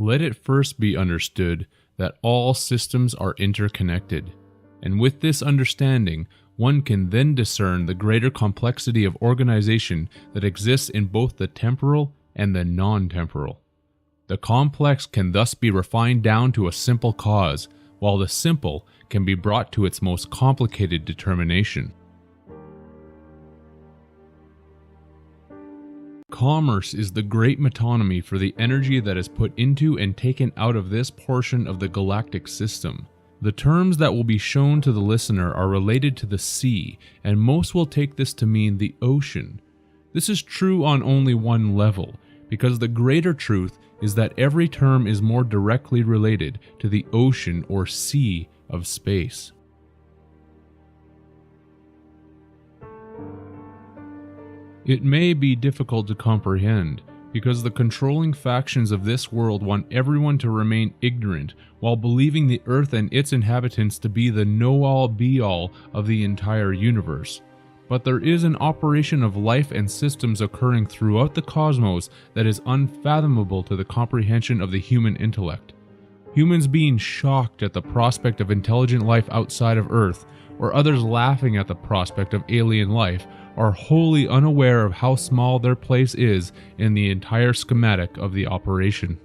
Let it first be understood that all systems are interconnected, and with this understanding, one can then discern the greater complexity of organization that exists in both the temporal and the non-temporal. The complex can thus be refined down to a simple cause, while the simple can be brought to its most complicated determination. Commerce is the great metonymy for the energy that is put into and taken out of this portion of the galactic system. The terms that will be shown to the listener are related to the sea, and most will take this to mean the ocean. This is true on only one level, because the greater truth is that every term is more directly related to the ocean or sea of space. It may be difficult to comprehend, because the controlling factions of this world want everyone to remain ignorant while believing the Earth and its inhabitants to be the know-all be-all of the entire universe. But there is an operation of life and systems occurring throughout the cosmos that is unfathomable to the comprehension of the human intellect. Humans being shocked at the prospect of intelligent life outside of Earth, or others laughing at the prospect of alien life, are wholly unaware of how small their place is in the entire schematic of the operation.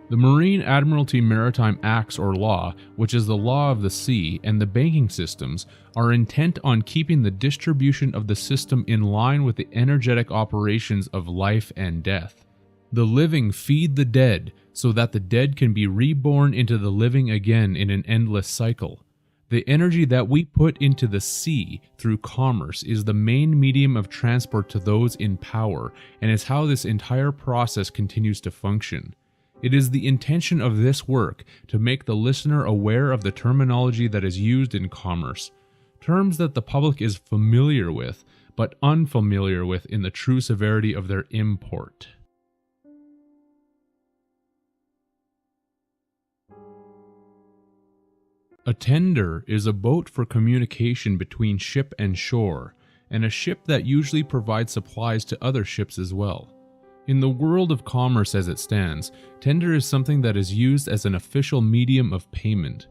The Marine Admiralty Maritime Acts or Law, which is the law of the sea, and the banking systems, are intent on keeping the distribution of the system in line with the energetic operations of life and death. The living feed the dead, so that the dead can be reborn into the living again in an endless cycle. The energy that we put into the sea through commerce is the main medium of transport to those in power, and is how this entire process continues to function. It is the intention of this work to make the listener aware of the terminology that is used in commerce, terms that the public is familiar with, but unfamiliar with in the true severity of their import. A tender is a boat for communication between ship and shore, and a ship that usually provides supplies to other ships as well. In the world of commerce as it stands, tender is something that is used as an official medium of payment.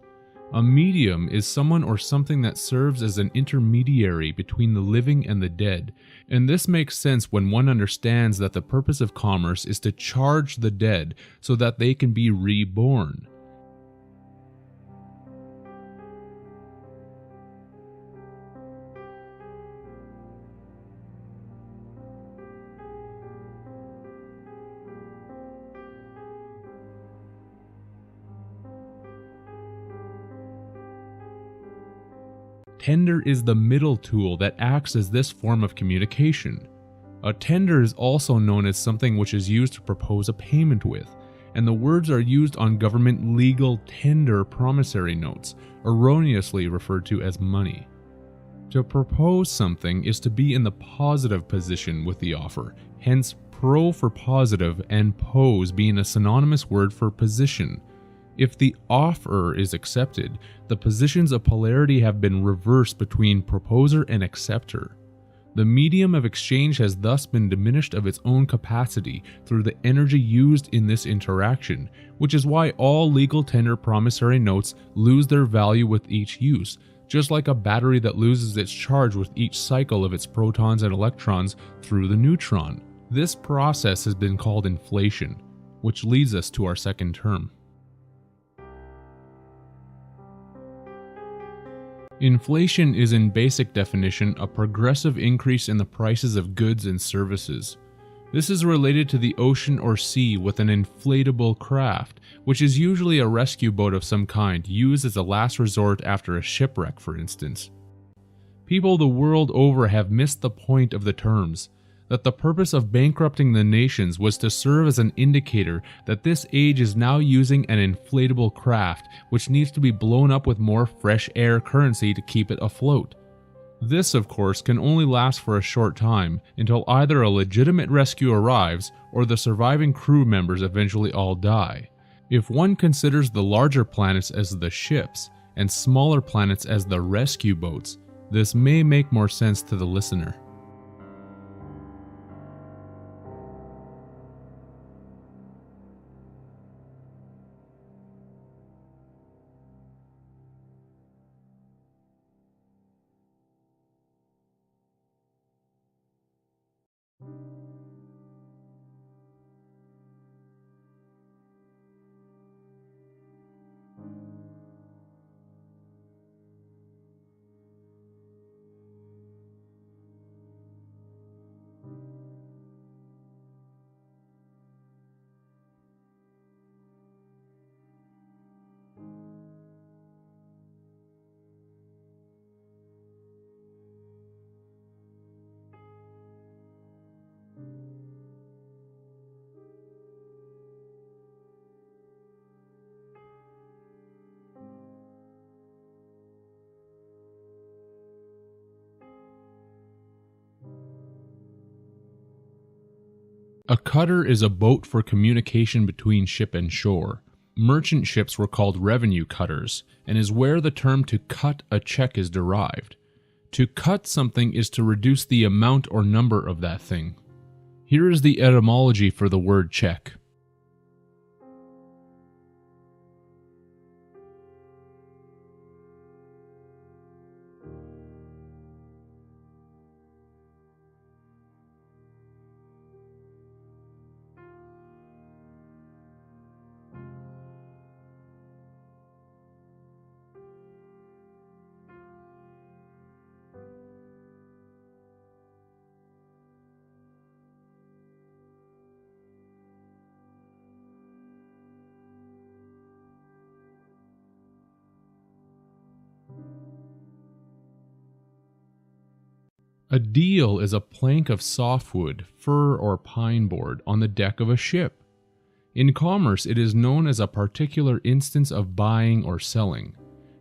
A medium is someone or something that serves as an intermediary between the living and the dead, and this makes sense when one understands that the purpose of commerce is to charge the dead so that they can be reborn. Tender is the middle tool that acts as this form of communication. A tender is also known as something which is used to propose a payment with, and the words are used on government legal tender promissory notes, erroneously referred to as money. To propose something is to be in the positive position with the offer, hence pro for positive and pose being a synonymous word for position. If the offer is accepted, the positions of polarity have been reversed between proposer and acceptor. The medium of exchange has thus been diminished of its own capacity through the energy used in this interaction, which is why all legal tender promissory notes lose their value with each use, just like a battery that loses its charge with each cycle of its protons and electrons through the neutron. This process has been called inflation, which leads us to our second term. Inflation is in basic definition a progressive increase in the prices of goods and services. This is related to the ocean or sea with an inflatable craft, which is usually a rescue boat of some kind used as a last resort after a shipwreck, for instance. People the world over have missed the point of the terms, that the purpose of bankrupting the nations was to serve as an indicator that this age is now using an inflatable craft which needs to be blown up with more fresh air currency to keep it afloat. This, of course, can only last for a short time until either a legitimate rescue arrives or the surviving crew members eventually all die. If one considers the larger planets as the ships, and smaller planets as the rescue boats, this may make more sense to the listener. A cutter is a boat for communication between ship and shore. Merchant ships were called revenue cutters, and is where the term to cut a check is derived. To cut something is to reduce the amount or number of that thing. Here is the etymology for the word check. A deal is a plank of softwood, fir, or pine board on the deck of a ship. In commerce, it is known as a particular instance of buying or selling.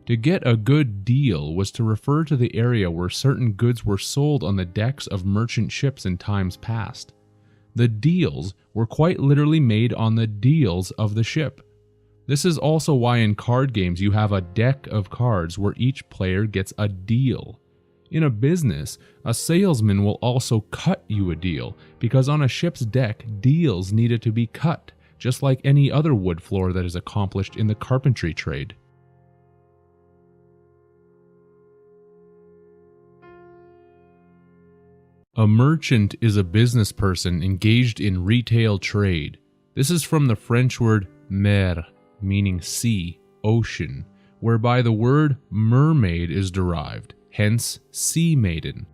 To get a good deal was to refer to the area where certain goods were sold on the decks of merchant ships in times past. The deals were quite literally made on the deals of the ship. This is also why in card games you have a deck of cards where each player gets a deal. In a business, a salesman will also cut you a deal, because on a ship's deck, deals needed to be cut, just like any other wood floor that is accomplished in the carpentry trade. A merchant is a business person engaged in retail trade. This is from the French word mer, meaning sea, ocean, whereby the word mermaid is derived, hence sea maiden.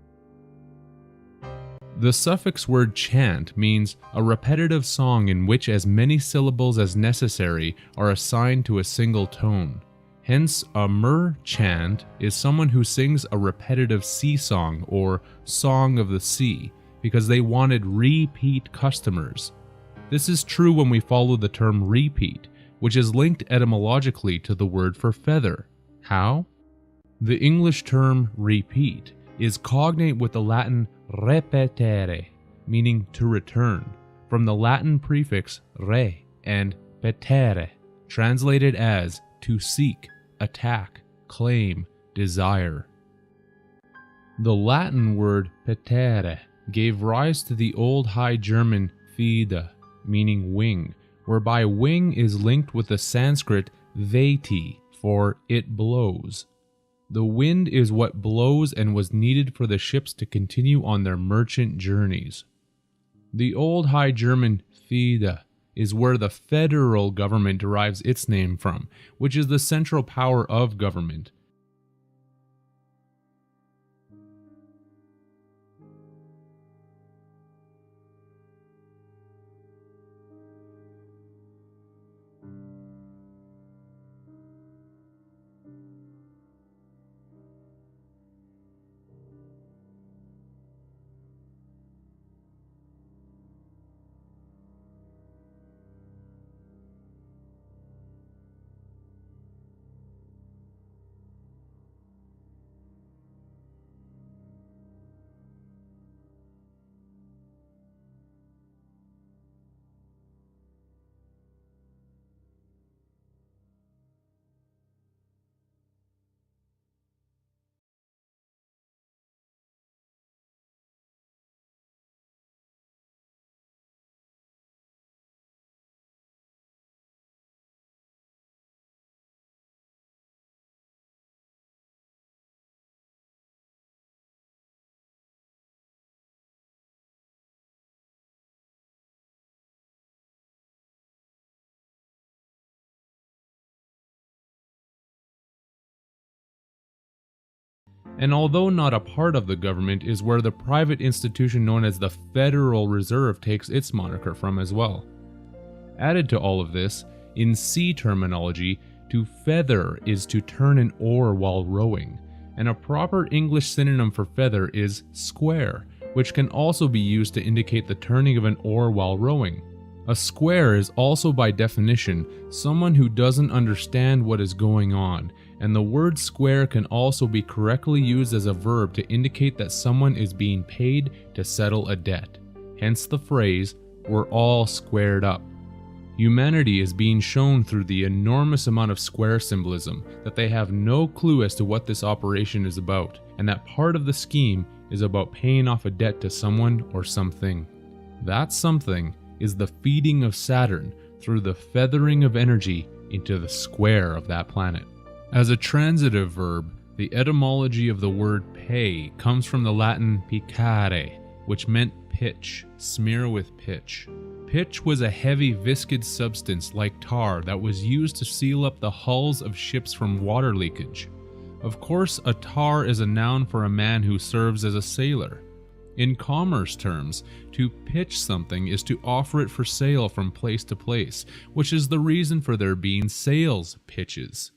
The suffix word chant means a repetitive song in which as many syllables as necessary are assigned to a single tone. Hence, a merchant is someone who sings a repetitive sea song or song of the sea because they wanted repeat customers. This is true when we follow the term repeat, which is linked etymologically to the word for feather. How? The English term repeat is cognate with the Latin repetere, meaning to return, from the Latin prefix re and petere, translated as to seek, attack, claim, desire. The Latin word petere gave rise to the Old High German fide, meaning wing, whereby wing is linked with the Sanskrit veti for it blows. The wind is what blows and was needed for the ships to continue on their merchant journeys. The Old High German fide is where the federal government derives its name from, which is the central power of government. And although not a part of the government is where the private institution known as the Federal Reserve takes its moniker from as well. Added to all of this, in sea terminology, to feather is to turn an oar while rowing, and a proper English synonym for feather is square, which can also be used to indicate the turning of an oar while rowing. A square is also by definition someone who doesn't understand what is going on, and the word square can also be correctly used as a verb to indicate that someone is being paid to settle a debt. Hence the phrase, "we're all squared up." Humanity is being shown through the enormous amount of square symbolism that they have no clue as to what this operation is about, and that part of the scheme is about paying off a debt to someone or something. That something is the feeding of Saturn through the feathering of energy into the square of that planet. As a transitive verb, the etymology of the word pay comes from the Latin picare, which meant pitch, smear with pitch. Pitch was a heavy viscid substance like tar that was used to seal up the hulls of ships from water leakage. Of course, a tar is a noun for a man who serves as a sailor. In commerce terms, to pitch something is to offer it for sale from place to place, which is the reason for there being sales pitches.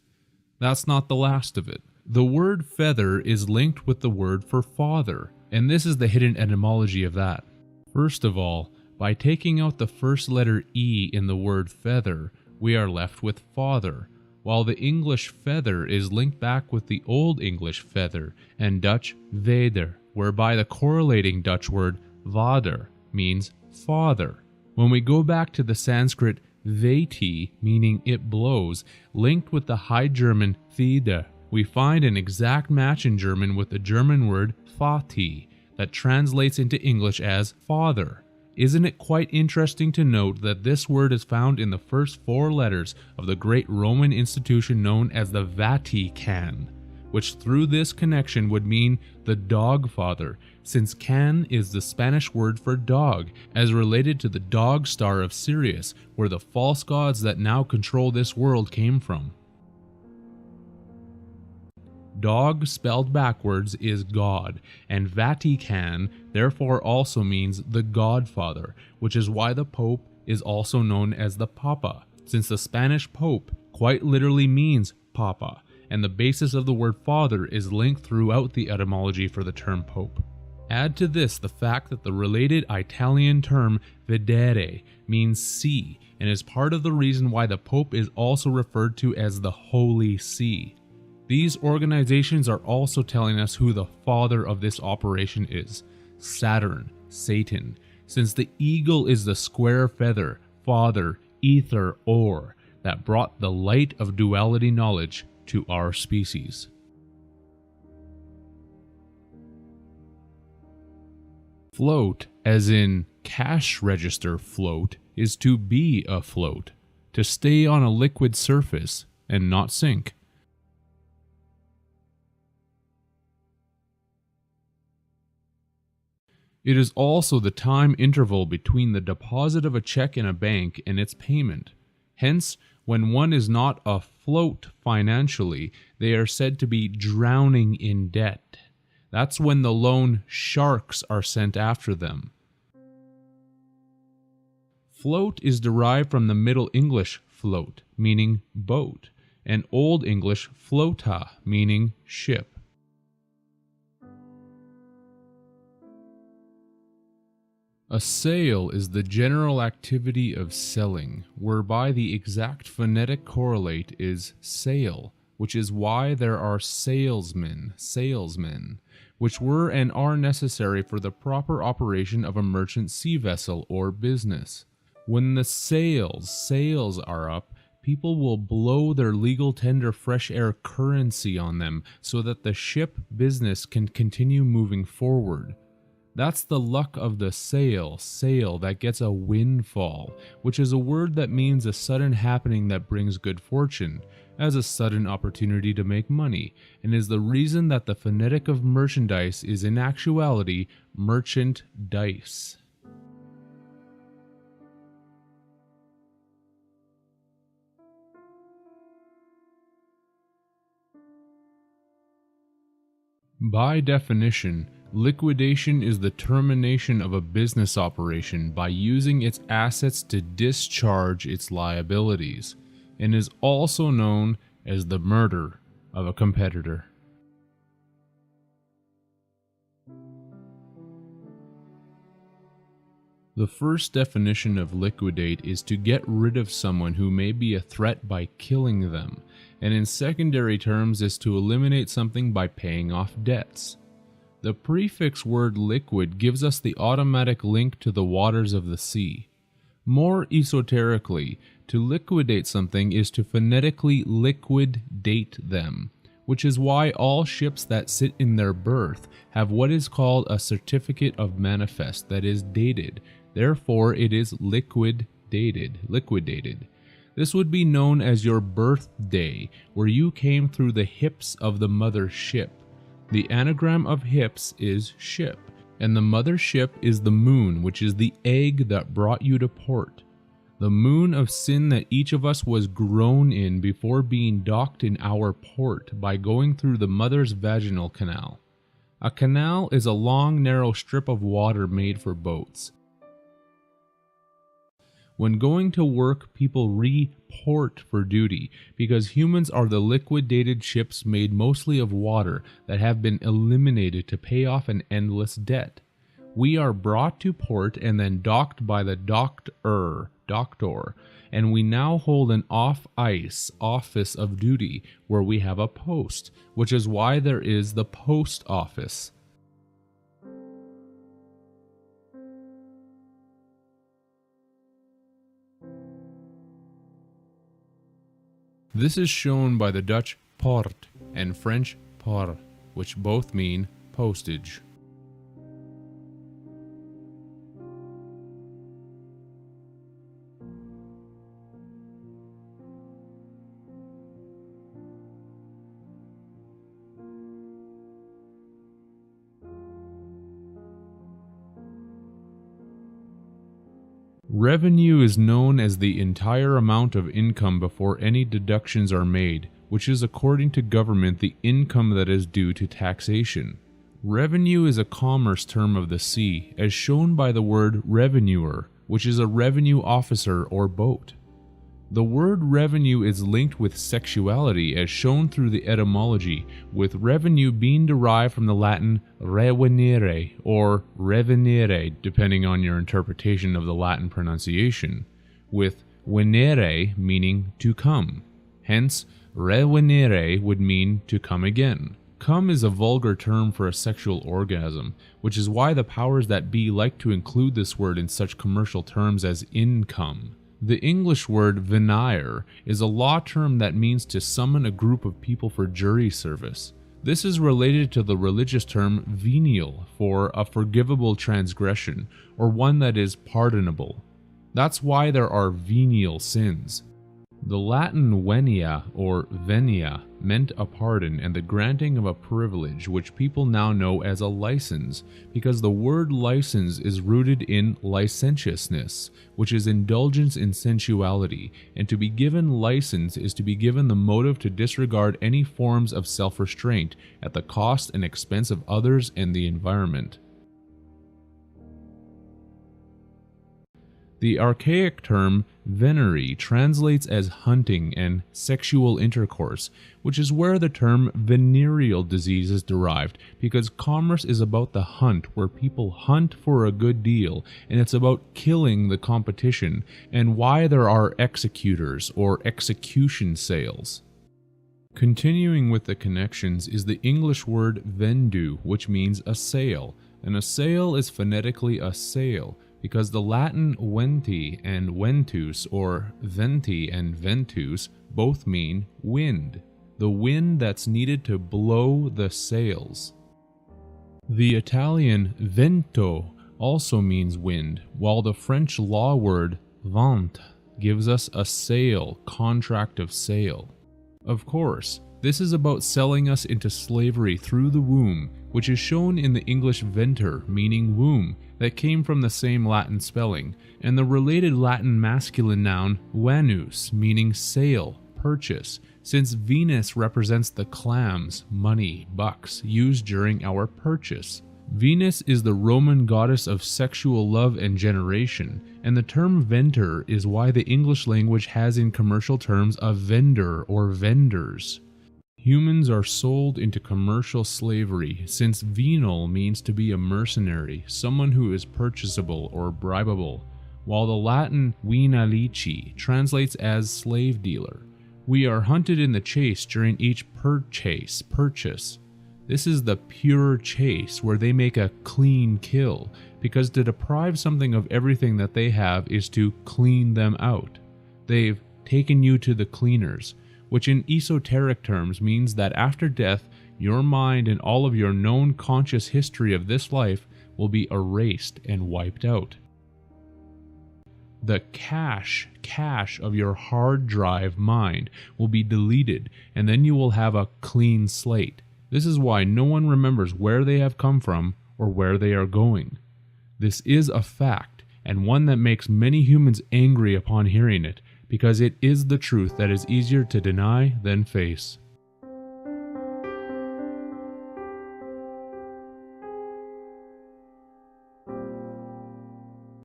That's not the last of it. The word feather is linked with the word for father, and this is the hidden etymology of that. First of all, by taking out the first letter E in the word feather, we are left with father, while the English feather is linked back with the Old English feather and Dutch vader, whereby the correlating Dutch word vader means father. When we go back to the Sanskrit veti, meaning it blows, linked with the High German thide, we find an exact match in German with the German word Vati that translates into English as father. Isn't it quite interesting to note that this word is found in the first 4 letters of the great Roman institution known as the Vatican, which through this connection would mean the dog father, since can is the Spanish word for dog, as related to the dog star of Sirius, where the false gods that now control this world came from. Dog spelled backwards is God, and Vatican therefore also means the Godfather, which is why the Pope is also known as the Papa, since the Spanish Pope quite literally means Papa, and the basis of the word father is linked throughout the etymology for the term Pope. Add to this the fact that the related Italian term vedere means see, and is part of the reason why the Pope is also referred to as the Holy See. These organizations are also telling us who the father of this operation is: Saturn, Satan, since the eagle is the square feather, father, ether, or that brought the light of duality knowledge to our species. Float, as in cash register float, is to be afloat, to stay on a liquid surface and not sink. It is also the time interval between the deposit of a check in a bank and its payment. Hence, when one is not afloat financially, they are said to be drowning in debt. That's when the loan sharks are sent after them. Float is derived from the Middle English float, meaning boat, and Old English flota, meaning ship. A sale is the general activity of selling, whereby the exact phonetic correlate is sale, which is why there are salesmen, which were and are necessary for the proper operation of a merchant sea vessel or business. When the sails are up, people will blow their legal tender fresh air currency on them so that the ship business can continue moving forward. That's the luck of the sail that gets a windfall, which is a word that means a sudden happening that brings good fortune, as a sudden opportunity to make money, and is the reason that the phonetic of merchandise is in actuality merchant dice. By definition, liquidation is the termination of a business operation by using its assets to discharge its liabilities, and is also known as the murder of a competitor. The first definition of liquidate is to get rid of someone who may be a threat by killing them, and in secondary terms is to eliminate something by paying off debts. The prefix word liquid gives us the automatic link to the waters of the sea. More esoterically, to liquidate something is to phonetically liquid-date them, which is why all ships that sit in their berth have what is called a certificate of manifest that is dated. Therefore, it is liquidated. This would be known as your birthday, where you came through the hips of the mother ship. The anagram of hips is ship, and the mother ship is the moon, which is the egg that brought you to port. The moon of sin that each of us was grown in before being docked in our port by going through the mother's vaginal canal. A canal is a long, narrow strip of water made for boats. When going to work, people report for duty because humans are the liquidated ships made mostly of water that have been eliminated to pay off an endless debt. We are brought to port and then docked by the doctor, and we now hold an off-ice office of duty where we have a post, which is why there is the post office. This is shown by the Dutch poort and French port, which both mean postage. Revenue is known as the entire amount of income before any deductions are made, which is according to government the income that is due to taxation. Revenue is a commerce term of the sea, as shown by the word revenuer, which is a revenue officer or boat. The word revenue is linked with sexuality as shown through the etymology, with revenue being derived from the Latin revenire or revenire depending on your interpretation of the Latin pronunciation, with venere meaning to come. Hence, revenire would mean to come again. Come is a vulgar term for a sexual orgasm, which is why the powers that be like to include this word in such commercial terms as income. The English word venire is a law term that means to summon a group of people for jury service. This is related to the religious term venial for a forgivable transgression or one that is pardonable. That's why there are venial sins. The Latin venia or venia meant a pardon and the granting of a privilege, which people now know as a license, because the word license is rooted in licentiousness, which is indulgence in sensuality, and to be given license is to be given the motive to disregard any forms of self-restraint at the cost and expense of others and the environment. The archaic term venery translates as hunting and sexual intercourse, which is where the term venereal disease is derived, because commerce is about the hunt, where people hunt for a good deal, and it's about killing the competition, and why there are executors or execution sales. Continuing with the connections is the English word vendu, which means a sale, and a sale is phonetically a sail, because the Latin venti and ventus or venti and ventus both mean wind, the wind that's needed to blow the sails. The Italian vento also means wind, while the French law word vente gives us a sale, contract of sale. Of course, this is about selling us into slavery through the womb, which is shown in the English venter, meaning womb, that came from the same Latin spelling, and the related Latin masculine noun vanus, meaning sail, purchase, since Venus represents the clams, money, bucks, used during our purchase. Venus is the Roman goddess of sexual love and generation, and the term vendor is why the English language has in commercial terms a vendor or vendors. Humans are sold into commercial slavery, since venal means to be a mercenary, someone who is purchasable or bribable, while the Latin venalici translates as slave dealer. We are hunted in the chase during each purchase. This is the pure chase where they make a clean kill, because to deprive something of everything that they have is to clean them out. They've taken you to the cleaners, which in esoteric terms means that after death, your mind and all of your known conscious history of this life will be erased and wiped out. The cache of your hard drive mind will be deleted, and then you will have a clean slate. This is why no one remembers where they have come from or where they are going. This is a fact, and one that makes many humans angry upon hearing it, because it is the truth that is easier to deny than face.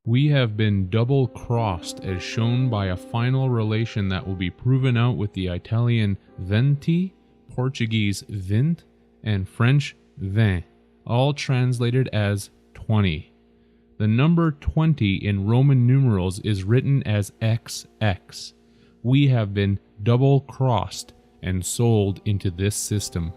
We have been double-crossed as shown by a final relation that will be proven out with the Italian venti, Portuguese vint, and French vin, all translated as 20. The number 20 in Roman numerals is written as XX. We have been double-crossed and sold into this system.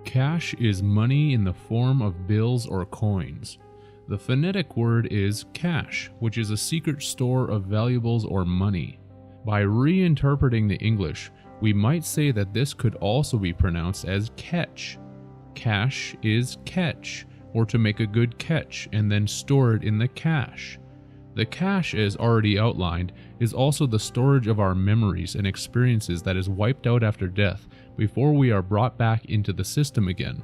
Cash is money in the form of bills or coins. The phonetic word is cash, which is a secret store of valuables or money. By reinterpreting the English, we might say that this could also be pronounced as catch. Cash is catch, or to make a good catch and then store it in the cache. The cache, as already outlined, is also the storage of our memories and experiences that is wiped out after death before we are brought back into the system again.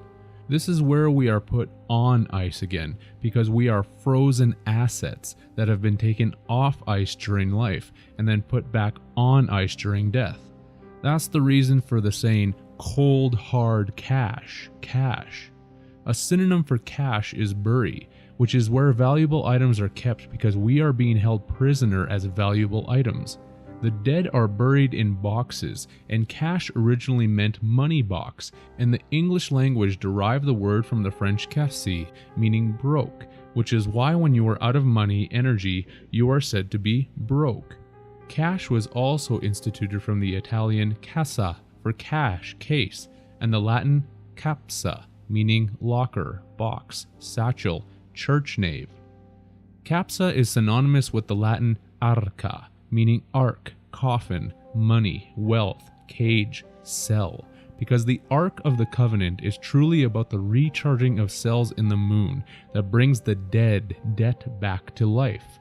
This is where we are put on ice again, because we are frozen assets that have been taken off ice during life and then put back on ice during death. That's the reason for the saying cold hard cash. A synonym for cache is bury, which is where valuable items are kept because we are being held prisoner as valuable items. The dead are buried in boxes, and cash originally meant money box, and the English language derived the word from the French casse, meaning broke, which is why when you are out of money energy, you are said to be broke. Cash was also instituted from the Italian cassa for cash, case, and the Latin capsa, meaning locker, box, satchel, church nave. Capsa is synonymous with the Latin arca, meaning ark, coffin, money, wealth, cage, cell, because the Ark of the Covenant is truly about the recharging of cells in the moon that brings the debt back to life.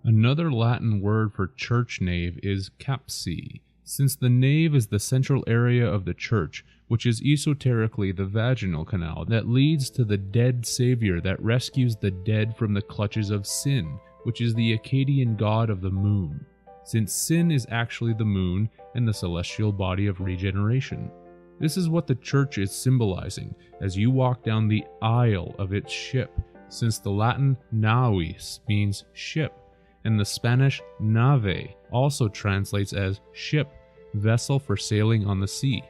Another Latin word for church nave is capsi, since the nave is the central area of the church, which is esoterically the vaginal canal that leads to the dead savior that rescues the dead from the clutches of sin, which is the Akkadian god of the moon, since sin is actually the moon and the celestial body of regeneration. This is what the church is symbolizing as you walk down the aisle of its ship, since the Latin navis means ship, and the Spanish nave also translates as ship, vessel for sailing on the sea.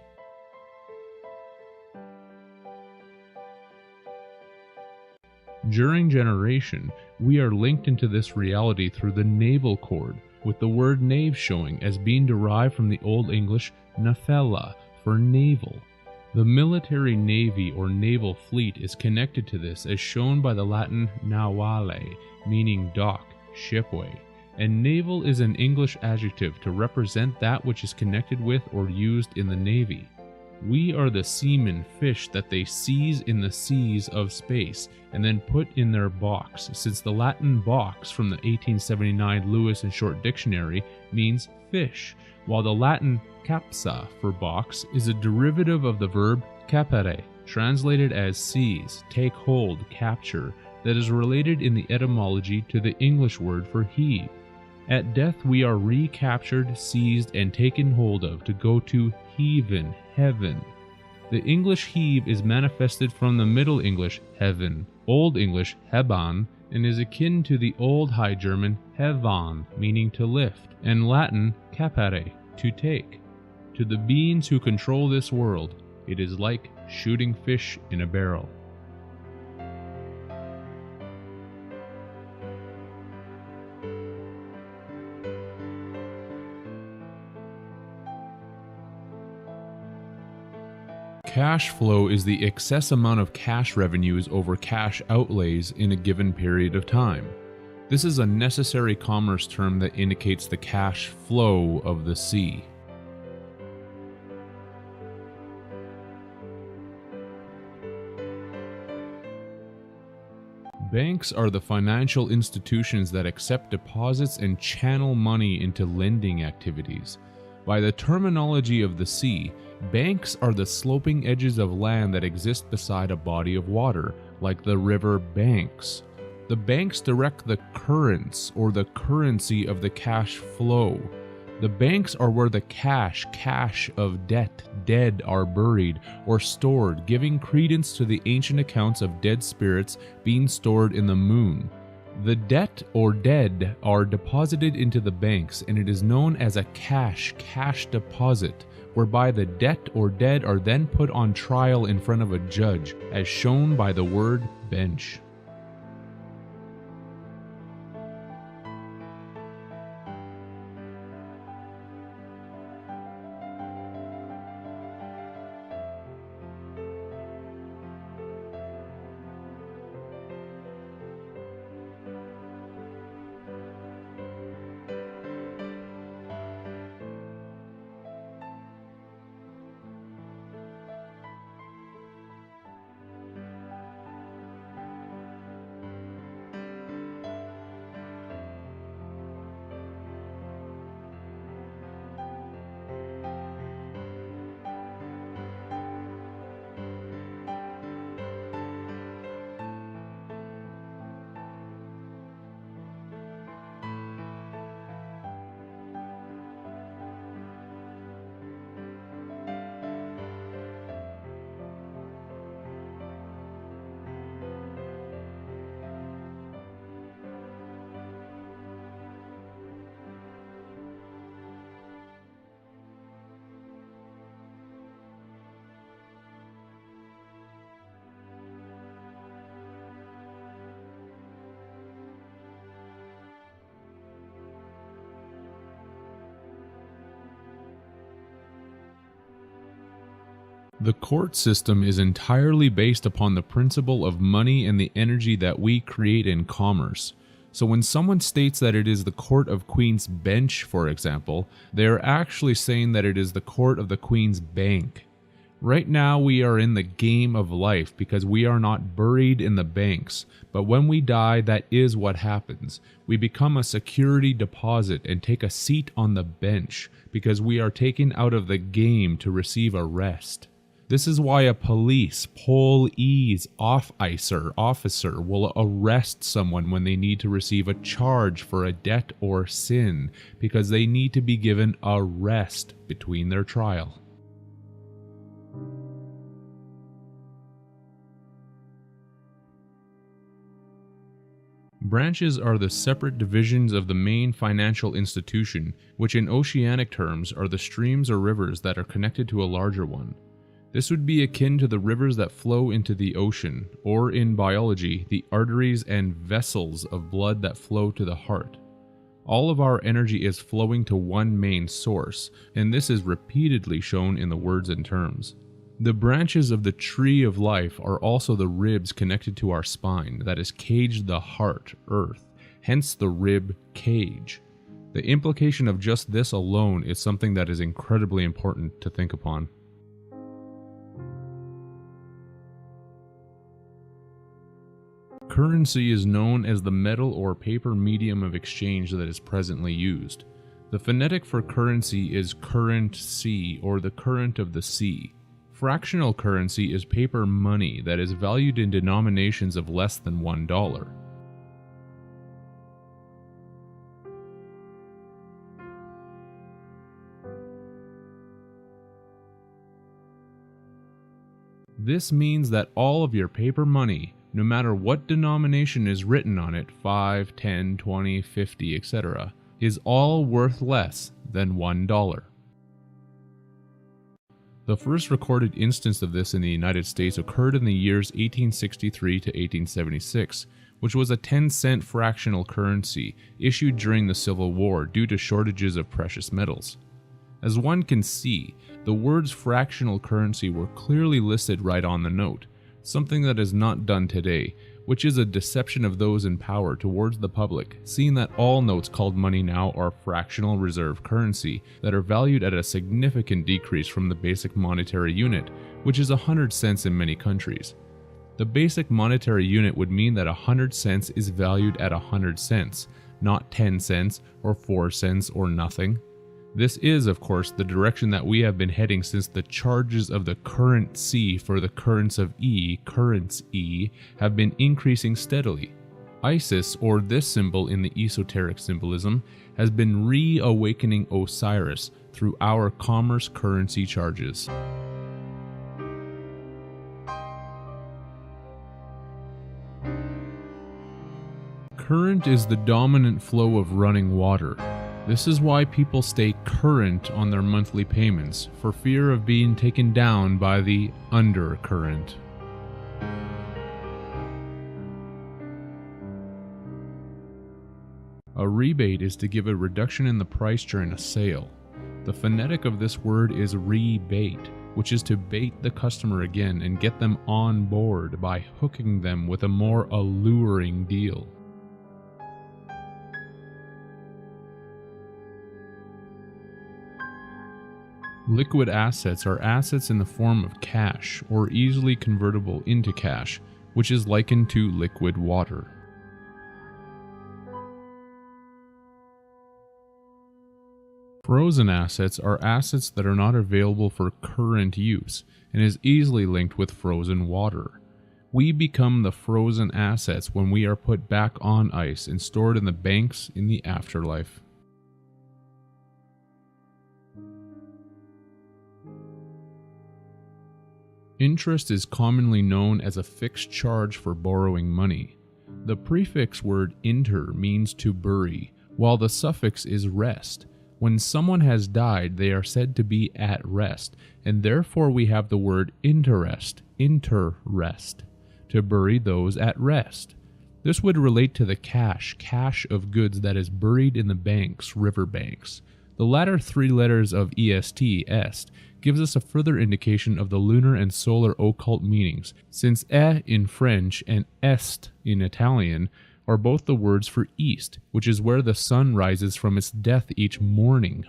During generation, we are linked into this reality through the naval cord, with the word knave showing as being derived from the Old English nafella for naval. The military navy or naval fleet is connected to this as shown by the Latin navale, meaning dock, shipway, and naval is an English adjective to represent that which is connected with or used in the navy. We are the seamen fish that they seize in the seas of space and then put in their box, since the Latin box from the 1879 Lewis and Short Dictionary means fish, while the Latin capsa for box is a derivative of the verb capere, translated as seize, take hold, capture, that is related in the etymology to the English word for heave. At death we are recaptured, seized, and taken hold of to go to heaven, heaven. The English heave is manifested from the Middle English heaven, Old English heban, and is akin to the Old High German hevan, meaning to lift, and Latin capere, to take. To the beings who control this world, it is like shooting fish in a barrel. Cash flow is the excess amount of cash revenues over cash outlays in a given period of time. This is a necessary commerce term that indicates the cash flow of the sea. Banks are the financial institutions that accept deposits and channel money into lending activities. By the terminology of the sea, banks are the sloping edges of land that exist beside a body of water, like the river banks. The banks direct the currents or the currency of the cash flow. The banks are where the cash of debt, dead are buried or stored, giving credence to the ancient accounts of dead spirits being stored in the moon. The debt or dead are deposited into the banks, and it is known as a cash deposit, whereby the debt or dead are then put on trial in front of a judge, as shown by the word bench. The court system is entirely based upon the principle of money and the energy that we create in commerce. So when someone states that it is the court of Queen's Bench, for example, they are actually saying that it is the court of the Queen's Bank. Right now we are in the game of life because we are not buried in the banks, but when we die, that is what happens. We become a security deposit and take a seat on the bench because we are taken out of the game to receive a rest. This is why a police officer will arrest someone when they need to receive a charge for a debt or sin, because they need to be given a rest between their trial. Branches are the separate divisions of the main financial institution, which in oceanic terms are the streams or rivers that are connected to a larger one. This would be akin to the rivers that flow into the ocean, or in biology, the arteries and vessels of blood that flow to the heart. All of our energy is flowing to one main source, and this is repeatedly shown in the words and terms. The branches of the tree of life are also the ribs connected to our spine that is caged the heart, earth, hence the rib cage. The implication of just this alone is something that is incredibly important to think upon. Currency is known as the metal or paper medium of exchange that is presently used. The phonetic for currency is current sea or the current of the sea. Fractional currency is paper money that is valued in denominations of less than $1. This means that all of your paper money, no matter what denomination is written on it, 5, 10, 20, 50, etc., is all worth less than $1. The first recorded instance of this in the United States occurred in the years 1863 to 1876, which was a 10-cent fractional currency issued during the Civil War due to shortages of precious metals. As one can see, the words fractional currency were clearly listed right on the note, something that is not done today, which is a deception of those in power towards the public, seeing that all notes called money now are fractional reserve currency that are valued at a significant decrease from the basic monetary unit, which is 100 cents in many countries. The basic monetary unit would mean that 100 cents is valued at 100 cents, not 10 cents or 4 cents or nothing. This is, of course, the direction that we have been heading since the charges of the current C for the currents of E, currents E, have been increasing steadily. Isis, or this symbol in the esoteric symbolism, has been reawakening Osiris through our commerce currency charges. Current is the dominant flow of running water. This is why people stay current on their monthly payments, for fear of being taken down by the undercurrent. A rebate is to give a reduction in the price during a sale. The phonetic of this word is rebate, which is to bait the customer again and get them on board by hooking them with a more alluring deal. Liquid assets are assets in the form of cash or easily convertible into cash, which is likened to liquid water. Frozen assets are assets that are not available for current use and is easily linked with frozen water. We become the frozen assets when we are put back on ice and stored in the banks in the afterlife. Interest is commonly known as a fixed charge for borrowing money. The prefix word inter means to bury, while the suffix is rest. When someone has died, they are said to be at rest, and therefore we have the word interest, to bury those at rest. This would relate to the cache of goods that is buried in the banks, river banks. The latter three letters of est, gives us a further indication of the lunar and solar occult meanings, since in French and est in Italian are both the words for east, which is where the sun rises from its death each morning.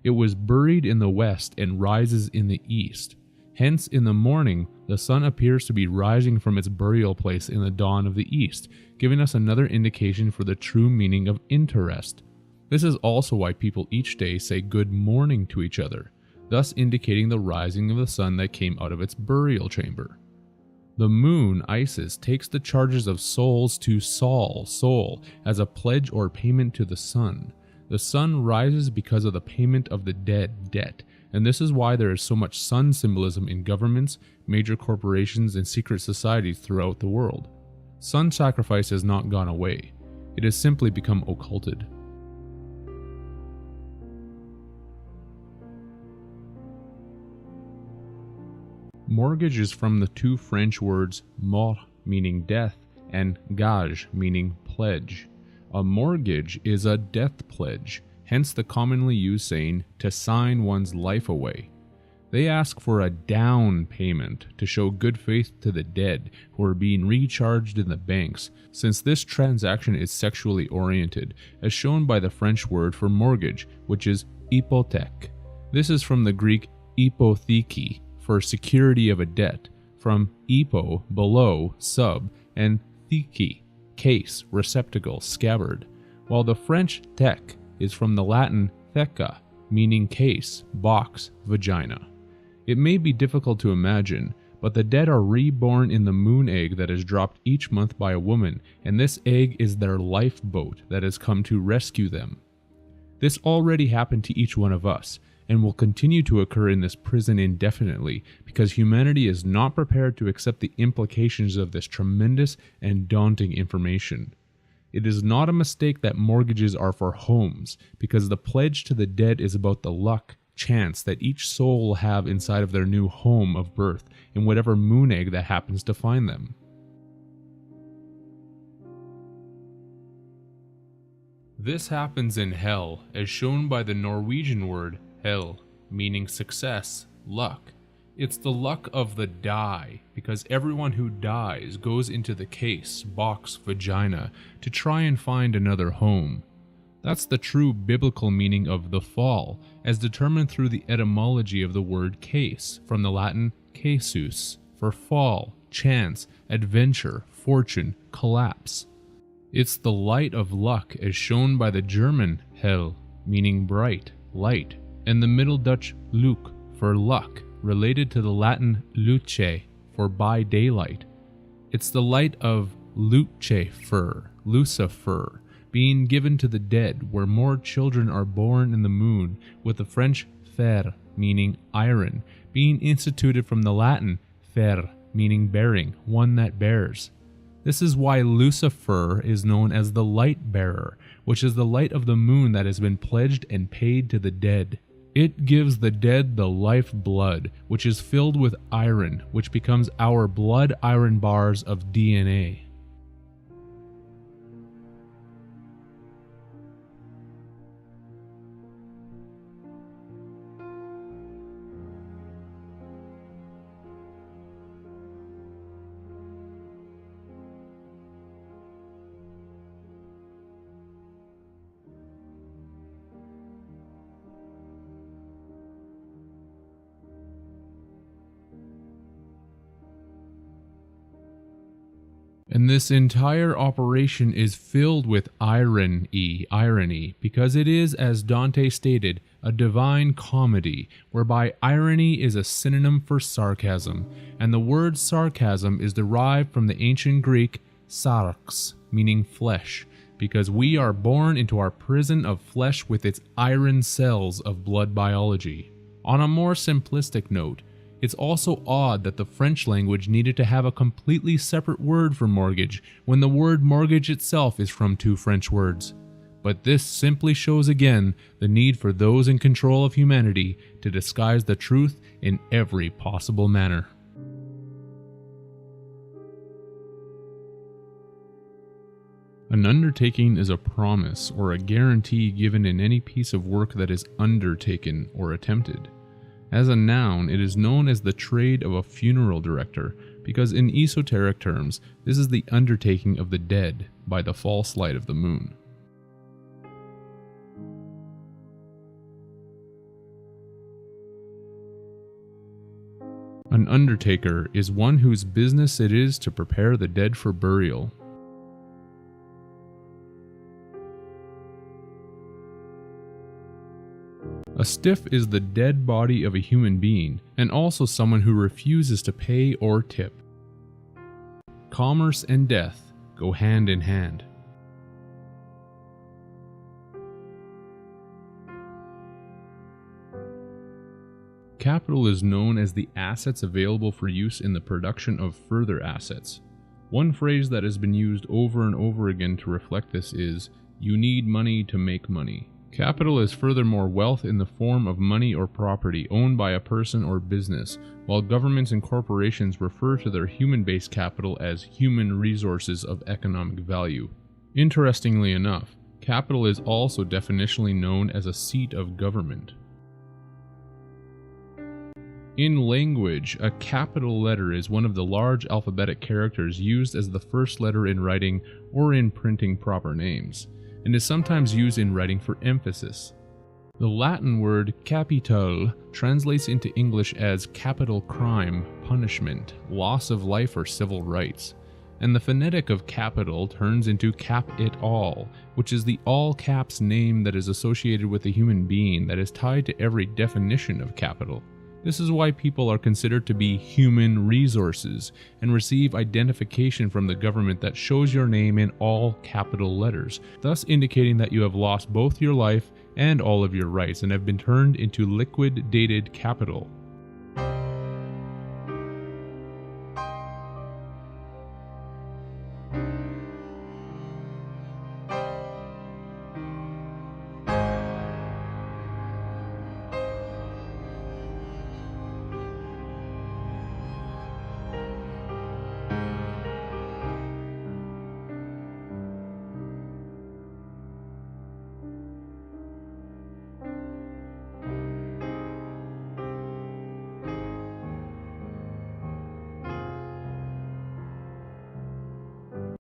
It was buried in the west and rises in the east. Hence, in the morning, the sun appears to be rising from its burial place in the dawn of the east, giving us another indication for the true meaning of interest. This is also why people each day say good morning to each other, thus indicating the rising of the sun that came out of its burial chamber. The moon, Isis, takes the charges of souls to soul, as a pledge or payment to the sun. The sun rises because of the payment of the dead debt, and this is why there is so much sun symbolism in governments, major corporations, and secret societies throughout the world. Son sacrifice has not gone away. It has simply become occulted. Mortgage is from the two French words mort, meaning death, and gage, meaning pledge. A mortgage is a death pledge, hence the commonly used saying to sign one's life away. They ask for a down payment to show good faith to the dead who are being recharged in the banks, since this transaction is sexually oriented, as shown by the French word for mortgage, which is hypothèque. This is from the Greek hypotheke, for security of a debt, from hypo, below, sub, and theke, case, receptacle, scabbard, while the French thèque is from the Latin theca, meaning case, box, vagina. It may be difficult to imagine, but the dead are reborn in the moon egg that is dropped each month by a woman, and this egg is their lifeboat that has come to rescue them. This already happened to each one of us, and will continue to occur in this prison indefinitely, because humanity is not prepared to accept the implications of this tremendous and daunting information. It is not a mistake that mortgages are for homes, because the pledge to the dead is about the luck, chance that each soul will have inside of their new home of birth, in whatever moon egg that happens to find them. This happens in hell, as shown by the Norwegian word hell, meaning success, luck. It's the luck of the die, because everyone who dies goes into the case, box, vagina, to try and find another home. That's the true biblical meaning of the fall, as determined through the etymology of the word case, from the Latin casus, for fall, chance, adventure, fortune, collapse. It's the light of luck as shown by the German hell, meaning bright, light, and the Middle Dutch luc for luck, related to the Latin luce for by daylight. It's the light of Lucifer, Lucifer, being given to the dead, where more children are born in the moon, with the French fer, meaning iron, being instituted from the Latin fer, meaning bearing, one that bears. This is why Lucifer is known as the light bearer, which is the light of the moon that has been pledged and paid to the dead. It gives the dead the life blood, which is filled with iron, which becomes our blood iron bars of DNA. And this entire operation is filled with irony, because it is, as Dante stated, a divine comedy, whereby irony is a synonym for sarcasm, and the word sarcasm is derived from the ancient Greek sarx, meaning flesh, because we are born into our prison of flesh with its iron cells of blood biology. On a more simplistic note, it's also odd that the French language needed to have a completely separate word for mortgage when the word mortgage itself is from two French words. But this simply shows again the need for those in control of humanity to disguise the truth in every possible manner. An undertaking is a promise or a guarantee given in any piece of work that is undertaken or attempted. As a noun, it is known as the trade of a funeral director, because in esoteric terms, this is the undertaking of the dead by the false light of the moon. An undertaker is one whose business it is to prepare the dead for burial. A stiff is the dead body of a human being, and also someone who refuses to pay or tip. Commerce and death go hand in hand. Capital is known as the assets available for use in the production of further assets. One phrase that has been used over and over again to reflect this is, "You need money to make money." Capital is furthermore wealth in the form of money or property owned by a person or business, while governments and corporations refer to their human-based capital as human resources of economic value. Interestingly enough, capital is also definitionally known as a seat of government. In language, a capital letter is one of the large alphabetic characters used as the first letter in writing or in printing proper names, and is sometimes used in writing for emphasis. The Latin word capital translates into English as capital crime, punishment, loss of life or civil rights, and the phonetic of capital turns into cap it all, which is the all caps name that is associated with a human being that is tied to every definition of capital. This is why people are considered to be human resources and receive identification from the government that shows your name in all capital letters, thus indicating that you have lost both your life and all of your rights and have been turned into liquidated capital.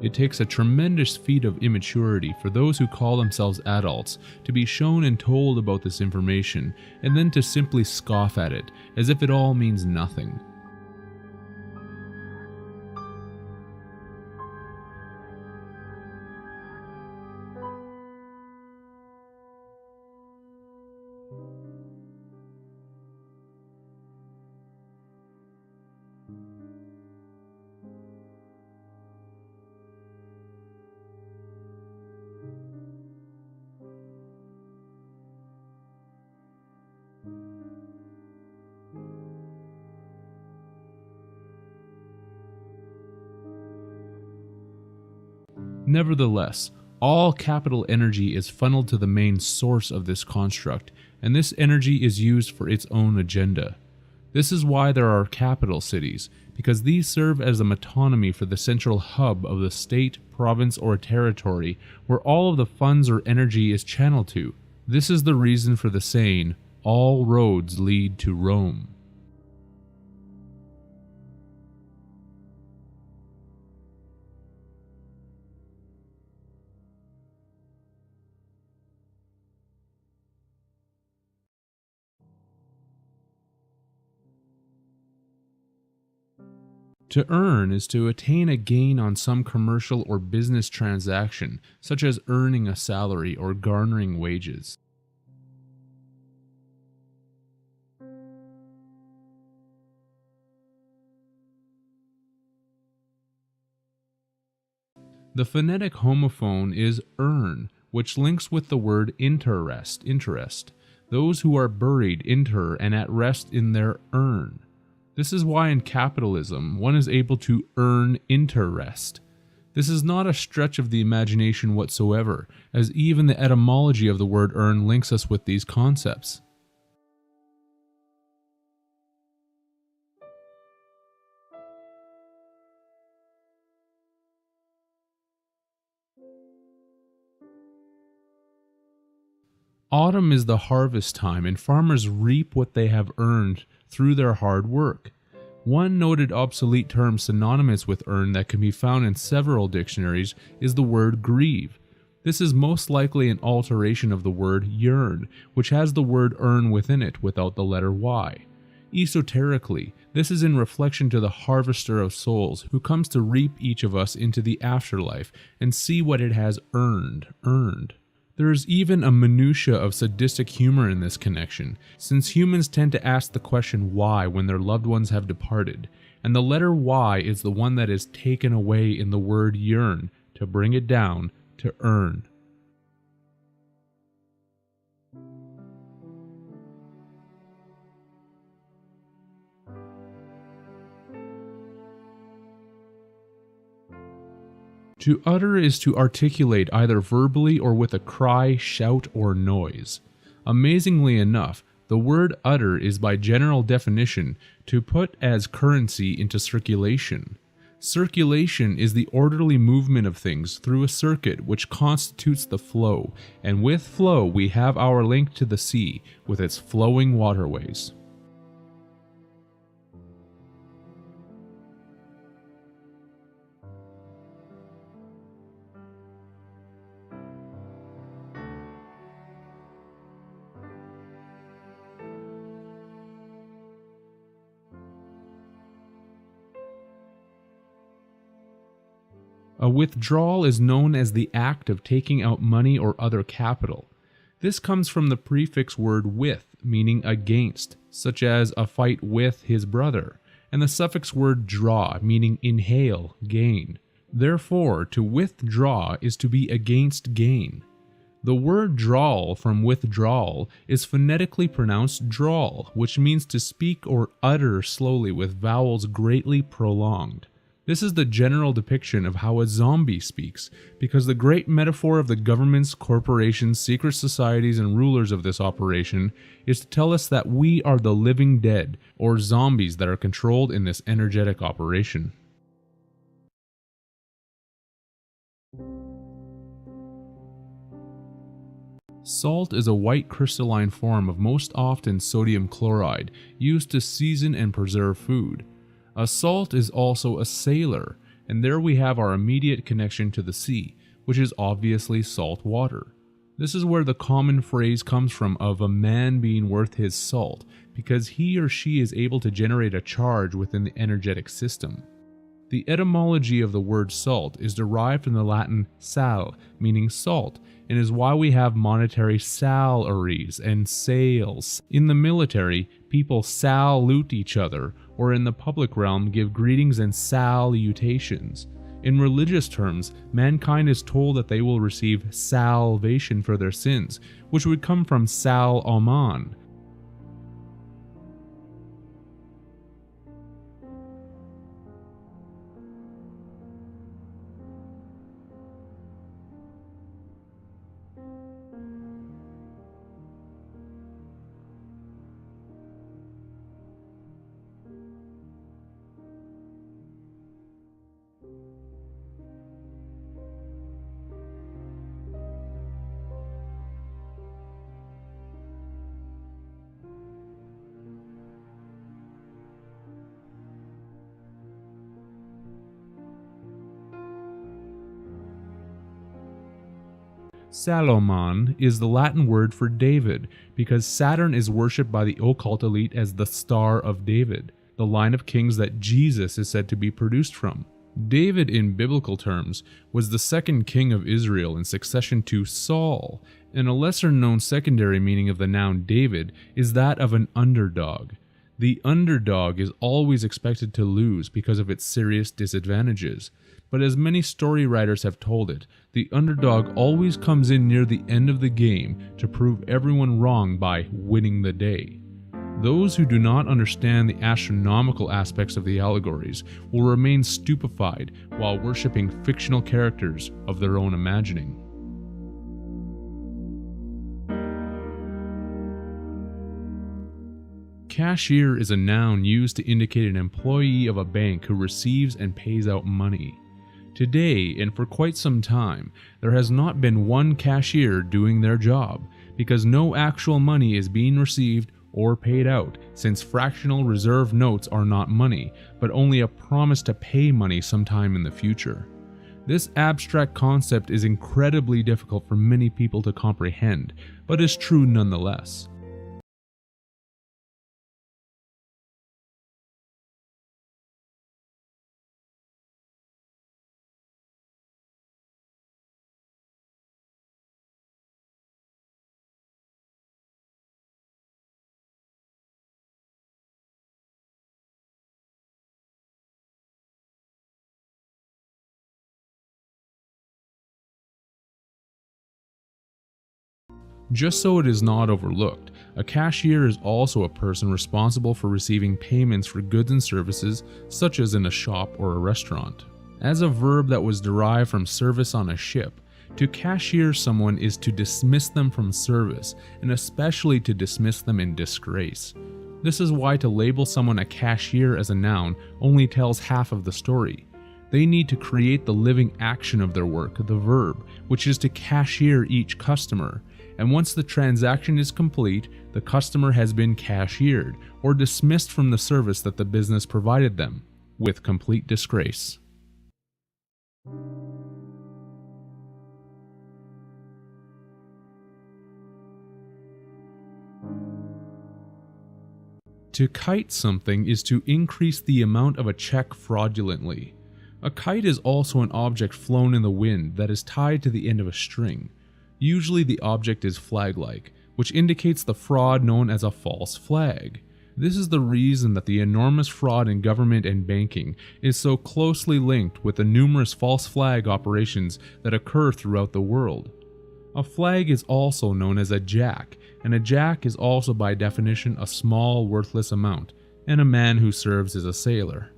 It takes a tremendous feat of immaturity for those who call themselves adults to be shown and told about this information, and then to simply scoff at it, as if it all means nothing. Nevertheless, all capital energy is funneled to the main source of this construct, and this energy is used for its own agenda. This is why there are capital cities, because these serve as a metonymy for the central hub of the state, province, or territory where all of the funds or energy is channeled to. This is the reason for the saying, "All roads lead to Rome." To earn is to attain a gain on some commercial or business transaction, such as earning a salary or garnering wages. The phonetic homophone is earn, which links with the word interest. Those who are buried inter and at rest in their urn. This is why in capitalism, one is able to earn interest. This is not a stretch of the imagination whatsoever, as even the etymology of the word earn links us with these concepts. Autumn is the harvest time, and farmers reap what they have earned through their hard work. One noted obsolete term synonymous with earn that can be found in several dictionaries is the word grieve. This is most likely an alteration of the word yearn, which has the word earn within it without the letter Y. Esoterically, this is in reflection to the harvester of souls who comes to reap each of us into the afterlife and see what it has earned. There is even a minutia of sadistic humor in this connection, since humans tend to ask the question why when their loved ones have departed, and the letter Y is the one that is taken away in the word yearn to bring it down to earn. To utter is to articulate either verbally or with a cry, shout, or noise. Amazingly enough, the word utter is by general definition to put as currency into circulation. Circulation is the orderly movement of things through a circuit which constitutes the flow, and with flow we have our link to the sea with its flowing waterways. A withdrawal is known as the act of taking out money or other capital. This comes from the prefix word with, meaning against, such as a fight with his brother, and the suffix word draw, meaning inhale, gain. Therefore, to withdraw is to be against gain. The word drawl from withdrawal is phonetically pronounced drawl, which means to speak or utter slowly with vowels greatly prolonged. This is the general depiction of how a zombie speaks, because the great metaphor of the governments, corporations, secret societies, and rulers of this operation is to tell us that we are the living dead, or zombies that are controlled in this energetic operation. Salt is a white crystalline form of most often sodium chloride, used to season and preserve food. A salt is also a sailor, and there we have our immediate connection to the sea, which is obviously salt water. This is where the common phrase comes from of a man being worth his salt, because he or she is able to generate a charge within the energetic system. The etymology of the word salt is derived from the Latin sal, meaning salt, and is why we have monetary salaries and sales. In the military, people salute each other, or in the public realm give greetings and salutations. In religious terms, mankind is told that they will receive salvation for their sins, which would come from sal aman. Salomon is the Latin word for David, because Saturn is worshipped by the occult elite as the Star of David, the line of kings that Jesus is said to be produced from. David, in biblical terms, was the second king of Israel in succession to Saul, and a lesser-known secondary meaning of the noun David is that of an underdog. The underdog is always expected to lose because of its serious disadvantages. But as many story writers have told it, the underdog always comes in near the end of the game to prove everyone wrong by winning the day. Those who do not understand the astronomical aspects of the allegories will remain stupefied while worshipping fictional characters of their own imagining. Cashier is a noun used to indicate an employee of a bank who receives and pays out money. Today, and for quite some time, there has not been one cashier doing their job, because no actual money is being received or paid out, since fractional reserve notes are not money, but only a promise to pay money sometime in the future. This abstract concept is incredibly difficult for many people to comprehend, but is true nonetheless. Just so it is not overlooked, a cashier is also a person responsible for receiving payments for goods and services, such as in a shop or a restaurant. As a verb that was derived from service on a ship, to cashier someone is to dismiss them from service, and especially to dismiss them in disgrace. This is why to label someone a cashier as a noun only tells half of the story. They need to create the living action of their work, the verb, which is to cashier each customer. And once the transaction is complete, the customer has been cashiered or dismissed from the service that the business provided them, with complete disgrace. To kite something is to increase the amount of a check fraudulently. A kite is also an object flown in the wind that is tied to the end of a string. Usually the object is flag-like, which indicates the fraud known as a false flag. This is the reason that the enormous fraud in government and banking is so closely linked with the numerous false flag operations that occur throughout the world. A flag is also known as a jack, and a jack is also by definition a small worthless amount, and a man who serves as a sailor.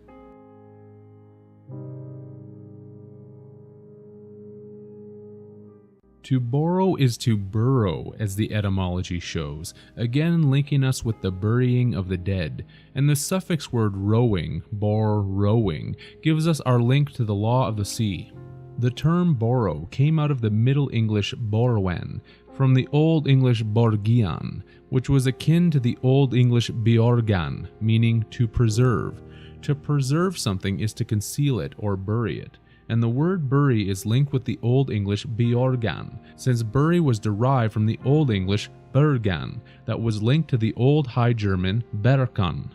To borrow is to burrow, as the etymology shows, again linking us with the burying of the dead, and the suffix word rowing, rowing, gives us our link to the law of the sea. The term borrow came out of the Middle English borwen, from the Old English borgian, which was akin to the Old English beorgan, meaning to preserve. To preserve something is to conceal it or bury it. And the word bury is linked with the Old English beorgan, since bury was derived from the Old English bergan, that was linked to the Old High German berkan.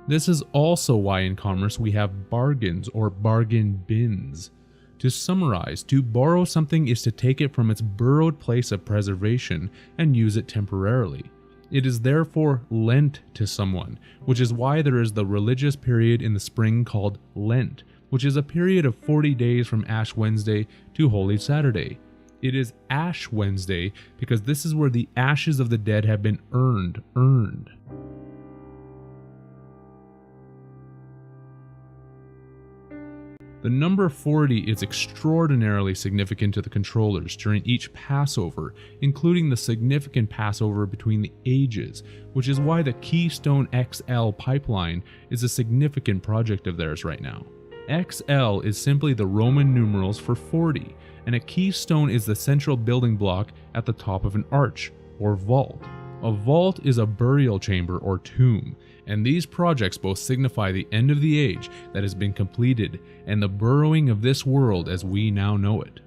This is also why in commerce we have bargains or bargain bins. To summarize, to borrow something is to take it from its burrowed place of preservation and use it temporarily. It is therefore lent to someone, which is why there is the religious period in the spring called Lent, which is a period of 40 days from Ash Wednesday to Holy Saturday. It is Ash Wednesday because this is where the ashes of the dead have been earned. The number 40 is extraordinarily significant to the controllers during each Passover, including the significant Passover between the ages, which is why the Keystone XL pipeline is a significant project of theirs right now. XL is simply the Roman numerals for 40, and a keystone is the central building block at the top of an arch, or vault. A vault is a burial chamber or tomb, and these projects both signify the end of the age that has been completed and the burrowing of this world as we now know it.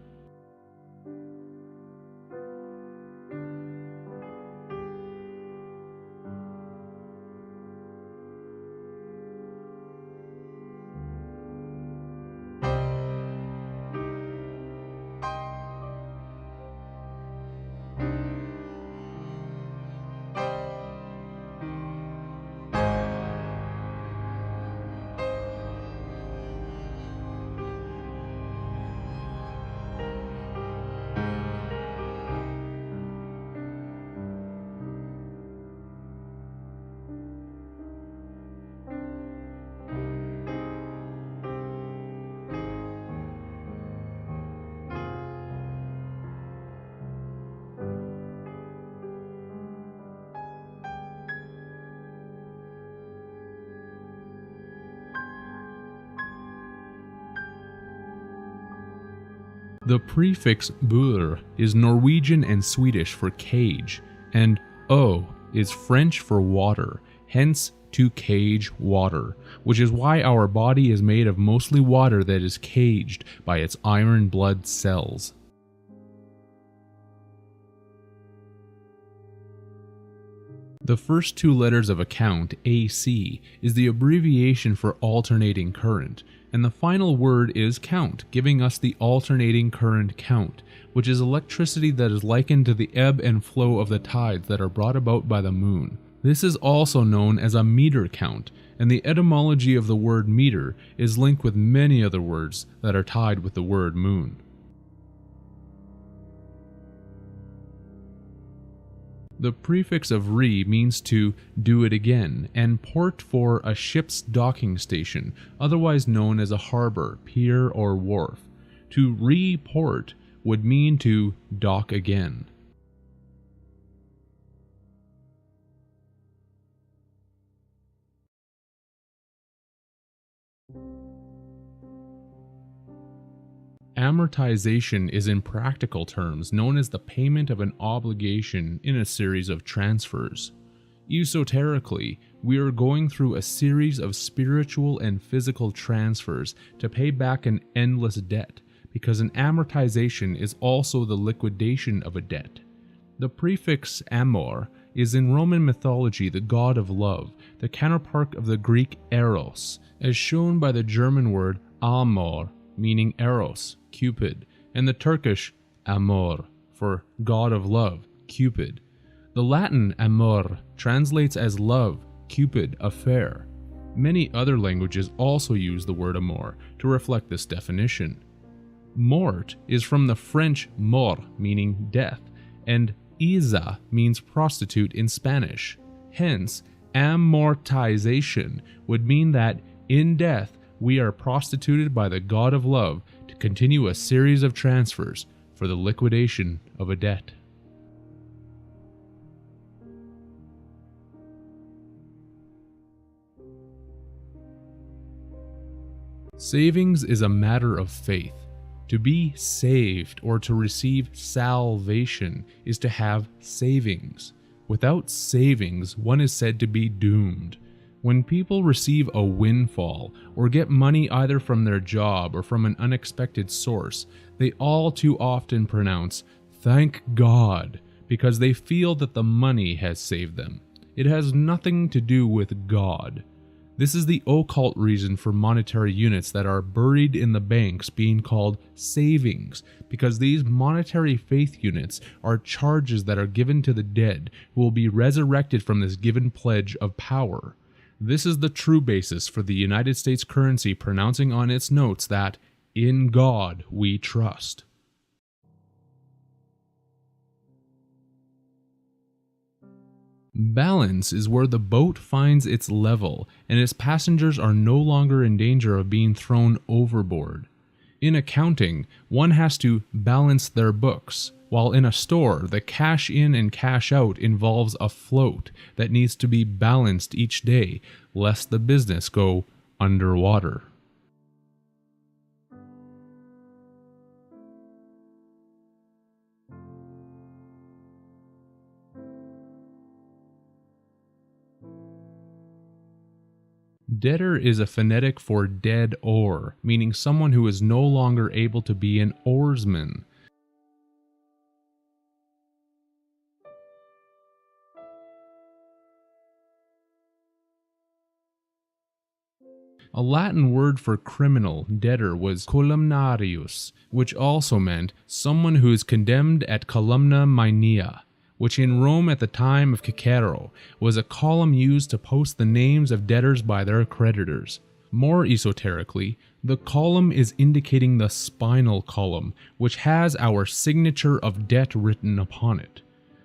The prefix bur is Norwegian and Swedish for cage, and o is French for water, hence to cage water, which is why our body is made of mostly water that is caged by its iron blood cells. The first two letters of a count, AC, is the abbreviation for alternating current, and the final word is count, giving us the alternating current count, which is electricity that is likened to the ebb and flow of the tides that are brought about by the moon. This is also known as a meter count, and the etymology of the word meter is linked with many other words that are tied with the word moon. The prefix of re means to do it again, and port for a ship's docking station, otherwise known as a harbor, pier, or wharf. To report would mean to dock again. Amortization is in practical terms known as the payment of an obligation in a series of transfers. Esoterically, we are going through a series of spiritual and physical transfers to pay back an endless debt, because an amortization is also the liquidation of a debt. The prefix amor is in Roman mythology the god of love, the counterpart of the Greek eros, as shown by the German word amor, meaning eros, Cupid, and the Turkish amor, for god of love, Cupid. The Latin amor translates as love, Cupid, affair. Many other languages also use the word amor to reflect this definition. Mort is from the French mort, meaning death, and Iza means prostitute in Spanish. Hence, amortization would mean that in death we are prostituted by the god of love to continue a series of transfers for the liquidation of a debt. Savings is a matter of faith. To be saved or to receive salvation is to have savings. Without savings, one is said to be doomed. When people receive a windfall or get money either from their job or from an unexpected source, they all too often pronounce, "Thank God," because they feel that the money has saved them. It has nothing to do with God. This is the occult reason for monetary units that are buried in the banks being called savings, because these monetary faith units are charges that are given to the dead who will be resurrected from this given pledge of power. This is the true basis for the United States currency pronouncing on its notes that, "In God we trust." Balance is where the boat finds its level and its passengers are no longer in danger of being thrown overboard. In accounting, one has to balance their books, while in a store, the cash in and cash out involves a float that needs to be balanced each day, lest the business go underwater. Debtor is a phonetic for dead oar, meaning someone who is no longer able to be an oarsman. A Latin word for criminal, debtor, was columnarius, which also meant someone who is condemned at columna maenea, which in Rome at the time of Cicero was a column used to post the names of debtors by their creditors. More esoterically, the column is indicating the spinal column, which has our signature of debt written upon it.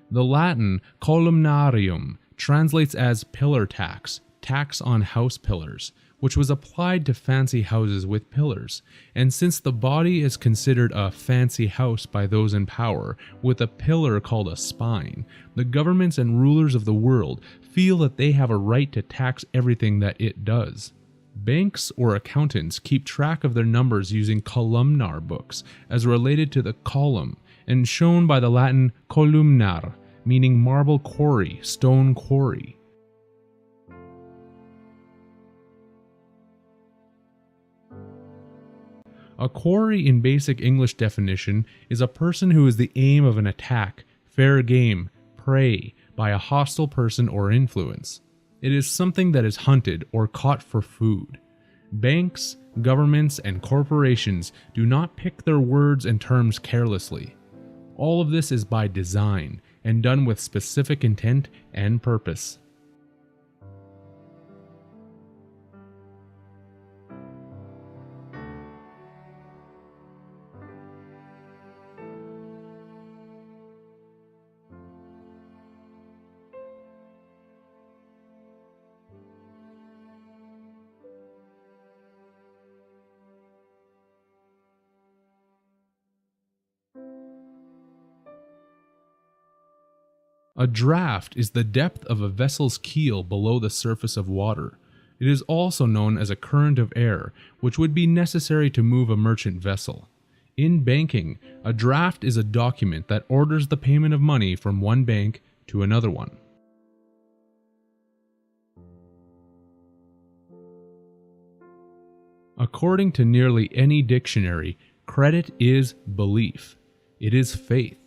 The Latin columnarium translates as pillar tax, tax on house pillars, which was applied to fancy houses with pillars, and since the body is considered a fancy house by those in power, with a pillar called a spine, the governments and rulers of the world feel that they have a right to tax everything that it does. Banks or accountants keep track of their numbers using columnar books, as related to the column, and shown by the Latin columnar, meaning marble quarry, stone quarry. A quarry in basic English definition is a person who is the aim of an attack, fair game, prey, by a hostile person or influence. It is something that is hunted or caught for food. Banks, governments, and corporations do not pick their words and terms carelessly. All of this is by design and done with specific intent and purpose. A draft is the depth of a vessel's keel below the surface of water. It is also known as a current of air, which would be necessary to move a merchant vessel. In banking, a draft is a document that orders the payment of money from one bank to another one. According to nearly any dictionary, credit is belief. It is faith.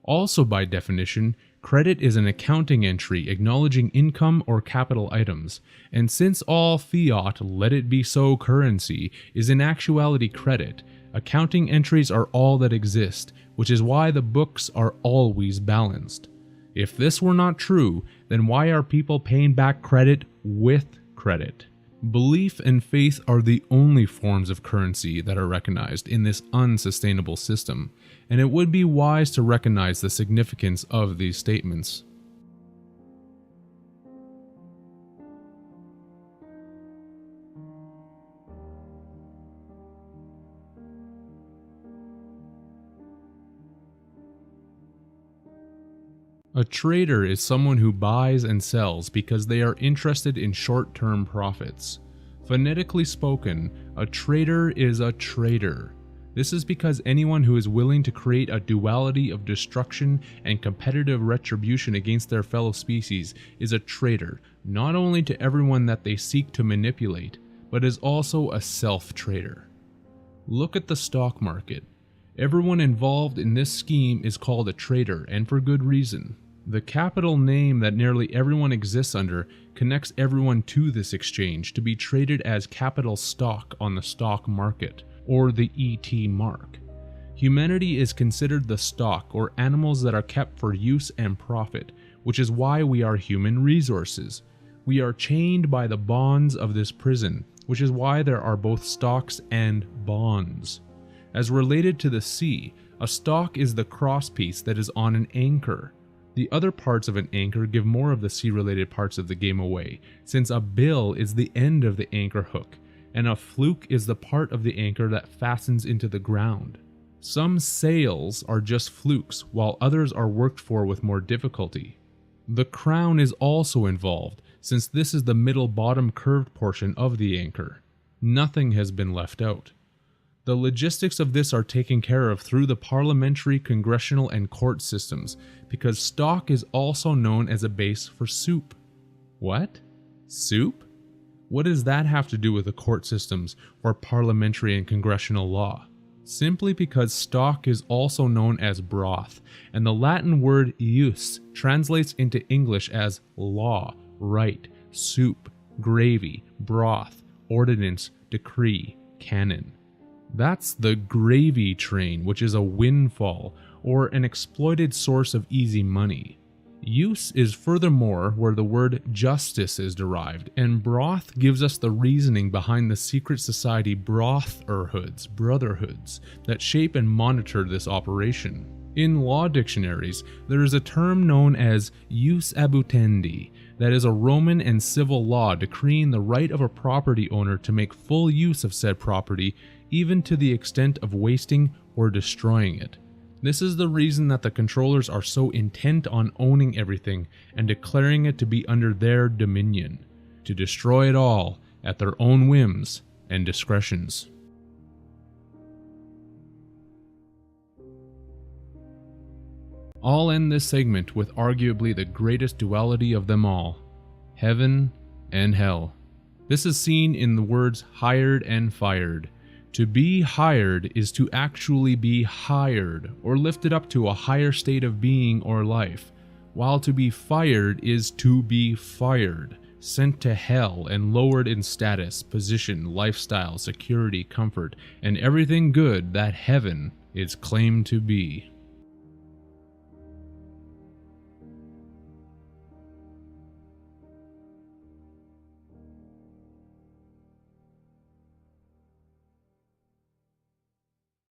Also by definition, credit is an accounting entry acknowledging income or capital items, and since all fiat let it be so currency is in actuality credit, accounting entries are all that exist, which is why the books are always balanced. If this were not true, then why are people paying back credit with credit? Belief and faith are the only forms of currency that are recognized in this unsustainable system, and it would be wise to recognize the significance of these statements. A trader is someone who buys and sells because they are interested in short-term profits. Phonetically spoken, a trader is a trader. This is because anyone who is willing to create a duality of destruction and competitive retribution against their fellow species is a traitor, not only to everyone that they seek to manipulate, but is also a self-traitor. Look at the stock market. Everyone involved in this scheme is called a trader, and for good reason. The capital name that nearly everyone exists under connects everyone to this exchange to be traded as capital stock on the stock market, or the ET mark. Humanity is considered the stock or animals that are kept for use and profit, which is why we are human resources. We are chained by the bonds of this prison, which is why there are both stocks and bonds. As related to the sea, a stock is the crosspiece that is on an anchor. The other parts of an anchor give more of the sea-related parts of the game away, since a bill is the end of the anchor hook, and a fluke is the part of the anchor that fastens into the ground. Some sails are just flukes, while others are worked for with more difficulty. The crown is also involved, since this is the middle bottom curved portion of the anchor. Nothing has been left out. The logistics of this are taken care of through the parliamentary, congressional, and court systems, because stock is also known as a base for soup. What? Soup? What does that have to do with the court systems or parliamentary and congressional law? Simply because stock is also known as broth, and the Latin word ius translates into English as law, right, soup, gravy, broth, ordinance, decree, canon. That's the gravy train, which is a windfall or an exploited source of easy money. Use is furthermore where the word justice is derived, and broth gives us the reasoning behind the secret society brotherhoods that shape and monitor this operation. In law dictionaries, there is a term known as jus abutendi, that is a Roman and civil law decreeing the right of a property owner to make full use of said property, even to the extent of wasting or destroying it. This is the reason that the controllers are so intent on owning everything and declaring it to be under their dominion, to destroy it all at their own whims and discretions. I'll end this segment with arguably the greatest duality of them all, heaven and hell. This is seen in the words hired and fired. To be hired is to actually be hired or lifted up to a higher state of being or life, while to be fired is to be fired, sent to hell and lowered in status, position, lifestyle, security, comfort, and everything good that heaven is claimed to be.